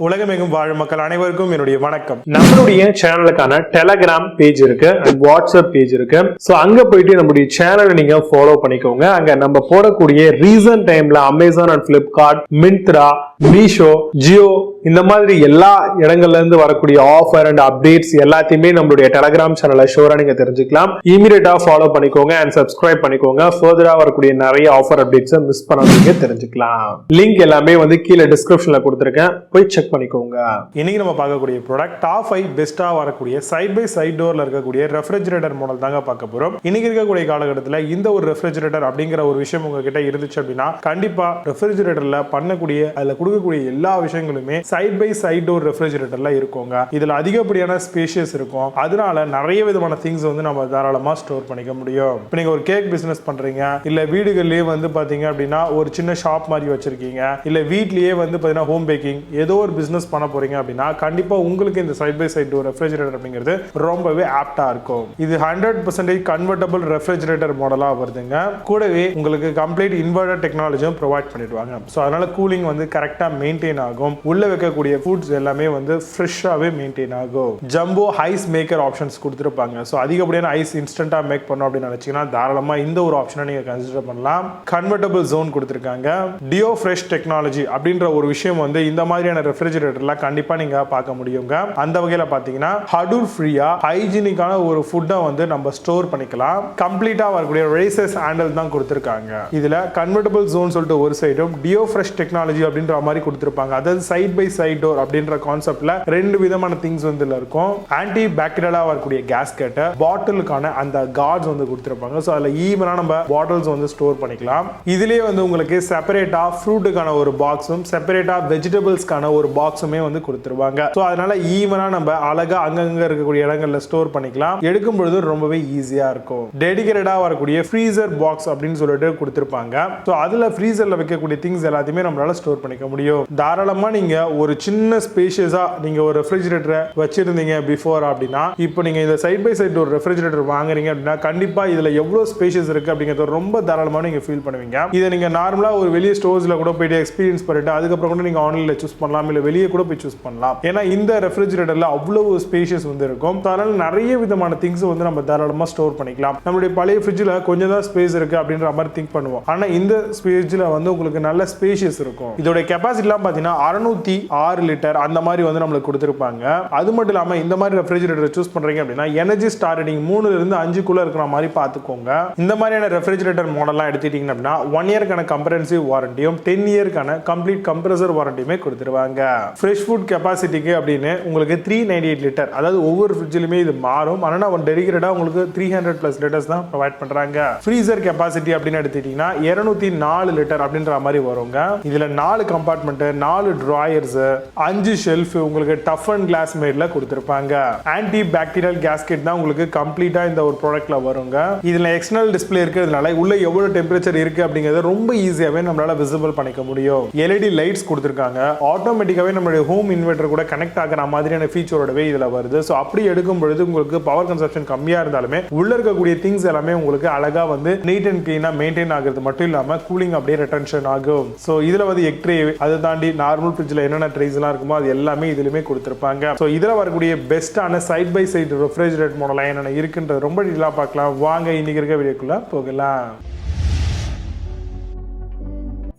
உலகமெங்கும் வாழும் மக்கள் அனைவருக்கும் என்னுடைய வணக்கம். நம்மளுடைய சேனலுக்கான டெலகிராம் பேஜ் இருக்கு அண்ட் வாட்ஸ்அப் பேஜ் இருக்கு. சோ அங்க போயிட்டு நம்மளுடைய சேனலை நீங்க ஃபாலோ பண்ணிக்கோங்க. அங்க நம்ம போடக்கூடிய ரீசன்ட் டைம்ல Amazon and Flipkart, Myntra, Meesho, Jio இந்த மாதிரி எல்லா இடங்கள்ல இருந்து வரக்கூடிய ஆஃபர் அண்ட் அப்டேட்ஸ் எல்லாத்தையுமே நம்மளுடைய டெலகிராம் சேனல்ல ஷோரா நீங்க தெரிஞ்சுக்கலாம். இமீடியட்டா ஃபாலோ பண்ணிக்கோங்க அண்ட் சப்ஸ்கிரைப் பண்ணிக்கோங்க. ஃபர்தரா வரக்கூடிய நிறைய ஆஃபர் அப்டேட்ஸ் மிஸ் பண்ணாதீங்க, தெரிஞ்சுக்கலாம். லிங்க் எல்லாமே கீழே டிஸ்கிரிப்ஷன்ல கொடுத்திருக்கேன், போய் செக் பண்ணிக்கோங்க. இன்னைக்கு நம்ம பார்க்கக்கூடிய ப்ராடக்ட் டாப் 5 பெஸ்டா வரக்கூடிய சைட் பை சைட் டோர்ல இருக்கக்கூடிய ரெஃப்ரிஜரேட்டர் மாடல் தாங்க பார்க்க போறோம். இன்னைக்கு இருக்கக்கூடிய காலகட்டத்தில் இந்த ஒரு ரெஃப்ரிஜரேட்டர் அப்படிங்கிற ஒரு விஷயம் உங்ககிட்ட இருந்துச்சு அப்படின்னா கண்டிப்பா ரெஃப்ரிஜரேட்டர்ல பண்ணக்கூடிய அதுல கொடுக்கக்கூடிய எல்லா விஷயங்களுமே சைட் பை சைட் டோர் ரெஃப்ரிஜரேட்டர்ல இருக்குங்க. இதுல அதிகப்படியான ஸ்பேஷியஸ் இருக்கும். அதனால நிறைய விதமான திங்ஸ் நம்ம தாராளமா ஸ்டோர் பண்ணிக்க முடியும். இப்போ நீங்க ஒரு கேக் பிசினஸ் பண்றீங்க, இல்ல வீடுகள்லயே பாத்தீங்க அப்படின்னா ஒரு சின்ன ஷாப் மாதிரி வச்சிருக்கீங்க, இல்ல வீட்லயே பாத்தீங்கன்னா ஹோம் பேக்கிங் ஏதோ ஒரு பிசினஸ் பண்ண போறீங்க அப்படின்னா கண்டிப்பா உங்களுக்கு இந்த side by side door refrigerator அப்படிங்கிறது ரொம்பவே ஆப்டா இருக்கும். இது 100% கன்வெர்ட்டபிள் ரெஃப்ரிஜரேட்டர் மாடலா வருதுங்க. கூடவே உங்களுக்கு கம்ப்ளீட் இன்வெர்டர் டெக்னாலஜியும் ப்ரொவைட் பண்ணிடுவாங்க. ஸோ அதனால கூலிங் கரெக்டா மெயின்டைன் ஆகும். உள்ள வைக்கக்கூடிய ஃபுட்ஸ் எல்லாமே ஃப்ரெஷ்ஷாவே மெயின்டைன் ஆகும். ஜம்போ ஐஸ் மேக்கர் ஆப்ஷன்ஸ் கொடுத்துருப்பாங்க. ஸோ அதிகப்படியான ஐஸ் இன்ஸ்டன்டா மேக் பண்ணோம் அப்படின்னு நினைச்சீங்கன்னா தாராளமா இந்த ஒரு ஆப்ஷனை நீங்க கன்சிடர் பண்ணலாம். கன்வெர்ட்டபிள் ஜோன் கொடுத்துருக்காங்க. டியோ ஃப்ரெஷ் டெக்னாலஜி அப்படின்ற ஒரு விஷயம் இந்த மாதிரியான ரெஃப்ரிஜரேட்டர்ல கண்டிப்பா நீங்க பார்க்க முடியுங்க. அந்த வகையில பாத்தீங்கன்னா ஹடூர் ஃப்ரீயா ஹைஜீனிக்கான ஒரு ஃபுட்டை நம்ம ஸ்டோர் பண்ணிக்கலாம். கம்ப்ளீட்டா வரக்கூடிய ரேசஸ் ஹேண்டில் தான் கொடுத்திருக்காங்க. இதுல கன்வெர்ட்டபிள் ஜோன் சொல்லிட்டு ஒரு சைடும் டியோ ஃப்ரெஷ் டெக்னாலஜி அப்படின்ற மாதிரி கொடுத்திருப்பாங்க. அதாவது சைட் பை சைட் டோர் அப்படின்ற கான்செப்ட்ல ரெண்டு விதமான திங்ஸ் இதுல இருக்கும். ஆன்டி பாக்டீரியலா வரக்கூடிய கேஸ்கெட், பாட்டிலுக்கான அந்த கார்ட்ஸ் கொடுத்திருப்பாங்க. சோ அதுல ஈவனா நம்ம பாட்டில்ஸ் ஸ்டோர் பண்ணிக்கலாம். இதுலயே உங்களுக்கு செப்பரேட்டா ஃப்ரூட்டுக்கான ஒரு பாக்ஸும் செப்பரேட்டா வெஜிடபிள்ஸ்க்கான ஒரு பாக்ஸுமே கொடுத்துருவாங்க. சோ அதனால ஈவனா நம்ம அழகா அங்கங்க இருக்கக்கூடிய இடங்கள்ல ஸ்டோர் பண்ணிக்கலாம். எடுக்கும் பொழுது ரொம்பவே ஈஸியா இருக்கும். டெடிகேட்டடா வரக்கூடிய ஃப்ரீசர் பாக்ஸ் அப்படின்னு சொல்லிட்டு கொடுத்திருப்பாங்க. சோ அதுல ஃப்ரீசர்ல வைக்கக்கூடிய திங்ஸ் எல்லாத்தையுமே நம்மளால ஸ்டோர் பண்ணிக்க முடியும். தாராளமா நீங்க ஒரு சின்ன ஸ்பேஷியஸா நீங்க ஒரு ரெஃப்ரிஜரேட்டரை வச்சிருந்தீங்க பிஃபோர் அப்படின்னா இப்போ நீங்க இந்த சைட் பை சைட் ஒரு ரெஃப்ரிஜரேட்டர் வாங்குறீங்க அப்படின்னா கண்டிப்பா இதுல எவ்வளவு ஸ்பேஷியஸ் இருக்கு அப்படிங்கறது ரொம்ப தாராளமா நீங்க ஃபீல் பண்ணுவீங்க. இதை நீங்க நார்மலா ஒரு வெளிய ஸ்டோர்ஸ்ல கூட போயிட்டு எக்ஸ்பீரியன்ஸ் பண்ணிட்டு அதுக்கப்புறம் கூட நீங்க ஆன்லைன்ல சூஸ் பண்ணலாம், இல்ல வெளியே கூட போய் சூஸ் பண்ணலாம். ஏன்னா இந்த ரெஃப்ரிஜரேட்டர்ல அவ்வளவு ஸ்பேஷியஸ் இருக்கும். அதனால நிறைய விதமான திங்ஸ் நம்ம தாராளமா ஸ்டோர் பண்ணிக்கலாம். நம்மளுடைய பழைய ஃப்ரிட்ஜ்ல கொஞ்சம் தான் ஸ்பேஸ் இருக்கு அப்படின்ற மாதிரி திங்க் பண்ணுவோம். ஆனா இந்த ஃப்ரிட்ஜ்ல உங்களுக்கு நல்ல ஸ்பேஷியஸ் இருக்கும். இதோட கெபாசிட்டி எல்லாம் பாத்தீங்கன்னா 606 லிட்டர் அந்த மாதிரி நம்மளுக்கு கொடுத்திருப்பாங்க. அது மட்டும் இல்லாம இந்த மாதிரி ரெஃப்ரிஜரேட்டர் சூஸ் பண்றீங்க அப்படின்னா எனர்ஜி ஸ்டார் ரேட்டிங் 3 இருந்து 5 குள்ள இருக்கிற மாதிரி பாத்துக்கோங்க. இந்த மாதிரியான ரெஃப்ரிஜரேட்டர் மாடல்லாம் எடுத்துட்டீங்க அப்படின்னா 1 இயர்க்கான கம்ப்ரஹென்சிவ் வாரண்டியும் 10 இயர்க்கான கம்ப்ளீட் கம்ப்ரஸர் வாரண்டியுமே கொடுத்துருவாங்க. ஃப்ரெஷ் ஃபுட் கெபாசிட்டிக்கு அப்படின்னு உங்களுக்கு 398 லிட்டர், அதாவது ஒவ்வொரு ஃப்ரிட்ஜ்லயுமே இது மாறும். ஆனா டெடிகேட்டடா உங்களுக்கு 300+ லிட்டர்ஸ் தான் ப்ரொவைட் பண்றாங்க. ஃப்ரீசர் கெபாசிட்டி அப்படின்னு எடுத்துட்டீங்கன்னா 204 லிட்டர் அப்படின்ற மாதிரி வருங்க. இதுல 4 கம்பார்ட்மெண்ட், 4 டிராயர்ஸ், 5 ஷெல்ஃப் உங்களுக்கு டஃப் அண்ட் கிளாஸ் மேட்ல கொடுத்திருப்பாங்க. ஆன்டி பாக்டீரியல் கேஸ்கெட் தான் உங்களுக்கு கம்ப்ளீட்டா இந்த ஒரு ப்ராடக்ட்ல வருங்க. இதுல எக்ஸ்டர்னல் டிஸ்ப்ளே இருக்கிறதுனால உள்ள எவ்வளவு டெம்பரேச்சர் இருக்கு அப்படிங்கறத ரொம்ப ஈஸியாவே நம்மளால விசிபிள் பண்ணிக்க முடியும். LED லைட்ஸ் கொடுத்திருக்காங்க. ஆட்டோமேட்டிக்காவே நம்மளுடைய ஹோம் இன்வெர்டர் கூட கனெக்ட் ஆகிற மாதிரியான ஃபீச்சரோடவே இதுல வருது. சோ அப்படி எடுக்கும் பொழுது உங்களுக்கு பவர் கன்சப்ஷன் கம்மியா இருந்தாலுமே உள்ள இருக்கக்கூடிய திங்ஸ் எல்லாமே உங்களுக்கு அழகா நீட் அண்ட் கிளீனா மெயின்டைன் ஆகிறது மட்டும் இல்லாம கூலிங் அப்படியே ரிட்டன்ஷன் ஆகும். சோ இதுல எக் ட்ரே, அதை தாண்டி நார்மல் ஃப்ரிட்ஜ்ல என்னென்ன ட்ரேஸ் எல்லாம் இருக்குமோ அது எல்லாமே இதுலயுமே கொடுத்திருப்பாங்க. சோ இதுல வரக்கூடிய பெஸ்டான side by side refrigerator model என்னென்ன இருக்குன்றது ரொம்ப டீலா பார்க்கலாம். வாங்க இன்னைக்கு இருக்க வீடியோக்குள்ள போகலாம்.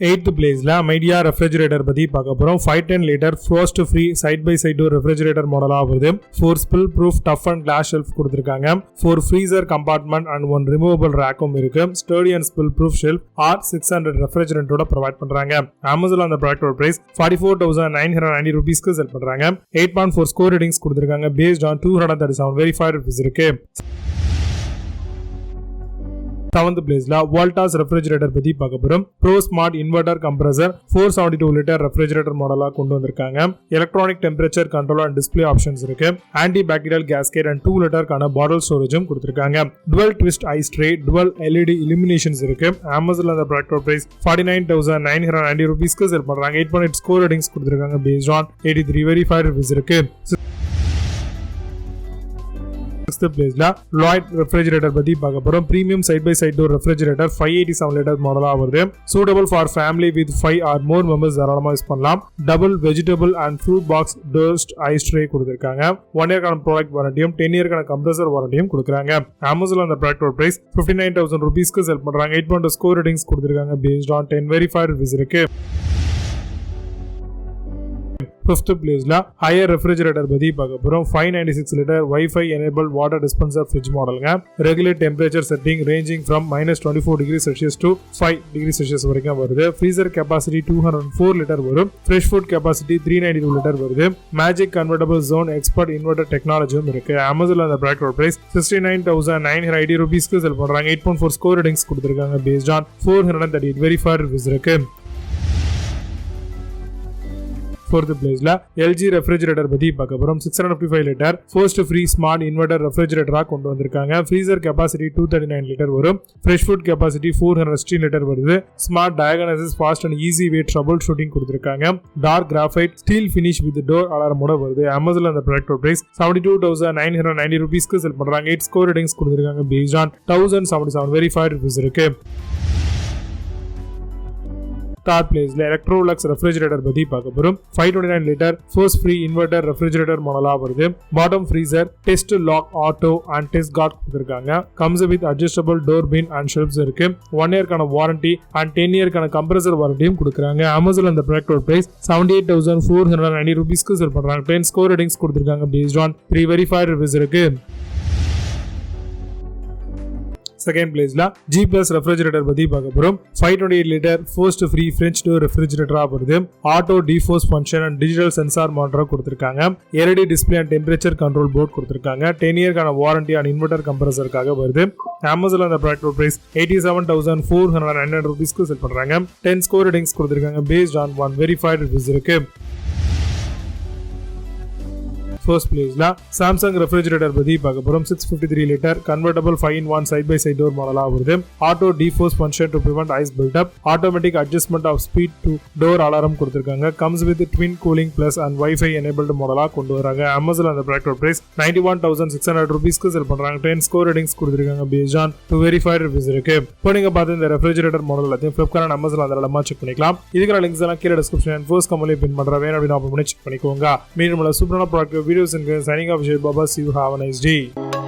8th பிளேஸ்ல மைடியா ரெஃப்ரிஜரேட்டர் பத்தி பார்க்க போறோம். 510 litre frost free side by side refrigerator மாடலா வருது. 4 spill proof tough and glass shelf கொடுத்திருக்காங்க. 4 ஃப்ரீசர் கம்பார்ட்மெண்ட் அண்ட் 1 ரிமூவபிள் ரேக்கும் இருக்கு. Sturdy and spill proof shelf R600 ரெஃப்ரிஜரேட்டரோட ப்ரொவைட் பண்றாங்க. Amazon அந்த ப்ராடக்ட்டோட பிரைஸ் 44,990 ரூபீஸ்க்கு செல் பண்றாங்க. 8.4 ஸ்கோர் ரேட்டிங்ஸ் கொடுத்திருக்காங்க. பேஸ்ட் ஆன் 237 வெரிஃபைட் ரிவ்யூஸ் இருக்கு. 7th பிளேஸ்ல வோல்டாஸ் ரெஃப்ரிஜரேட்டர் பத்தி பார்க்க போறோம். Pro smart inverter compressor 472 litre refrigerator மாடலா கொண்டு வந்திருக்காங்க. Electronic temperature control and display options இருக்கு. ஆன்டி பாக்டீரியல் கேஸ்கெட் அண்ட் 2 லிட்டர்க்கான பாட்டில் ஸ்டோரேஜும் கொடுத்திருக்காங்க. Dual twist ice tray, dual LED illuminations இருக்கு. Amazon அந்த ப்ராடக்ட் பிரைஸ் 49,990 ரூபீஸ்க்கு செல் பண்றாங்க. 8.8 ஸ்கோர் ரேட்டிங்ஸ் கொடுத்திருக்காங்க. பேஸ்ட் ஆன் 83 வெரிஃபைட் ரிவ்யூஸ் இருக்கு. Sixth place la Lloyd refrigerator பத்தி பார்க்க போறோம். Premium side by side door refrigerator 587 liters மாடலா வருது. Suitable for family with 5 or more members தாராளமா யூஸ் பண்ணலாம். Double vegetable and fruit box durst ice tray கொடுத்திருக்காங்க. 1 year கான ப்ராடக்ட் வாரண்டியும் 10 year கான கம்ப்ரசர் வாரண்டியும் கொடுக்குறாங்க. Amazon அந்த ப்ராடக்ட் பிரைஸ் 59000 ரூபீஸ்க்கு செல் பண்றாங்க. 8.2 ஸ்கோர் ரேட்டிங்ஸ் கொடுத்திருக்காங்க based on 10 verified reviews இருக்கு. Fifth place la higher refrigerator பத்தி பார்க்க போறோம். 596 liter Wi-Fi enabled water dispenser fridge மாடலுங்க. Regular temperature setting ranging from -24 degrees Celsius to 5 degrees Celsius வரைக்கும் வருது. Freezer capacity 204 liter வரும். Fresh food capacity 392 liter வருது. Magic convertible zone expert inverter technology இருக்கு. Amazon அந்த ப்ராடக்ட் பிரைஸ் 69980 ரூபீஸ்க்கு செல் பண்றாங்க. 8.4 score ratings கொடுத்திருக்காங்க based on 438 verified reviews இருக்கு. Fourth place la LG refrigerator பத்தி பார்க்க போறோம். 655 liter first free smart inverter refrigerator கொண்டு வந்திருக்காங்க. Freezer capacity 239 liter வரும். Fresh food capacity 416 liter வருது. Smart diagnosis fast and easy way trouble shooting கொடுத்திருக்காங்க. Dark graphite steel finish with door alarm ஓட வருது. Amazon அந்த ப்ராடக்ட் பிரைஸ் 72990 ரூபீஸ்க்கு செல் பண்றாங்க. 8 score ratings கொடுத்திருக்காங்க based on 1077 verified reviews இருக்கு. Third place la Electrolux refrigerator பத்தி பார்க்க போறோம். 529 liter first free inverter refrigerator மாடலா வருது. Bottom freezer test lock auto and test guard கொடுத்திருக்காங்க. Comes with adjustable door bin and shelves இருக்கு. 1 year கான வாரண்டி and 10 year கான கம்ப்ரசர் வாரண்டியும் கொடுக்குறாங்க. Amazon அந்த ப்ராடக்ட் பிரைஸ் 78490 ரூபீஸ்க்கு செல் பண்றாங்க. 10 ஸ்கோர் ரேட்டிங்ஸ் கொடுத்திருக்காங்க based on 3 verified reviews இருக்கு. Second place la G Plus refrigerator பத்தி பார்க்க போறோம். 528 liter first free French door refrigerator வருது. Auto defrost function and digital sensor monitor கொடுத்திருக்காங்க. LED display and temperature control board கொடுத்திருக்காங்க. 10 year கான warranty and inverter compressor-க்காக வருது. Amazon அந்த ப்ராடக்ட் பிரைஸ் 87490 ரூபீஸ்க்கு செல் பண்றாங்க. 10 ஸ்கோர் ரேட்டிங்ஸ் கொடுத்திருக்காங்க based on 1 verified reviews இருக்கு. First place la Samsung refrigerator பத்தி பார்க்க போறோம். 653 liter convertible 5-in-1 side by side door மாடலா வருது. Auto defrost function to prevent ice build up. Automatic adjustment of speed to door alarm கொடுத்திருக்காங்க. Comes with twin cooling plus and Wi-Fi enabled மாடலா கொண்டு வராங்க. Amazon அந்த product price 91600 ரூபீஸ்க்கு sell பண்றாங்க. 10 score ratings கொடுத்திருக்காங்க based on 2 verified reviews இருக்கு. இப்போ நீங்க பார்த்த இந்த refrigerator மாடல் எல்லாத்தையும் Flipkart and Amazon அதெல்லாம் செக் பண்ணிக்கலாம். இதுக்கான லிங்க்ஸ் எல்லாம் கீழ டிஸ்கிரிப்ஷன் and first கமெண்ட்ல பின் பண்றேன். வேணும் அப்படினா ஓபன் பண்ணி செக் பண்ணிக்கோங்க. மீண்டும் சூப்பரான product videos and signing off. Baba, see you. Have a nice day.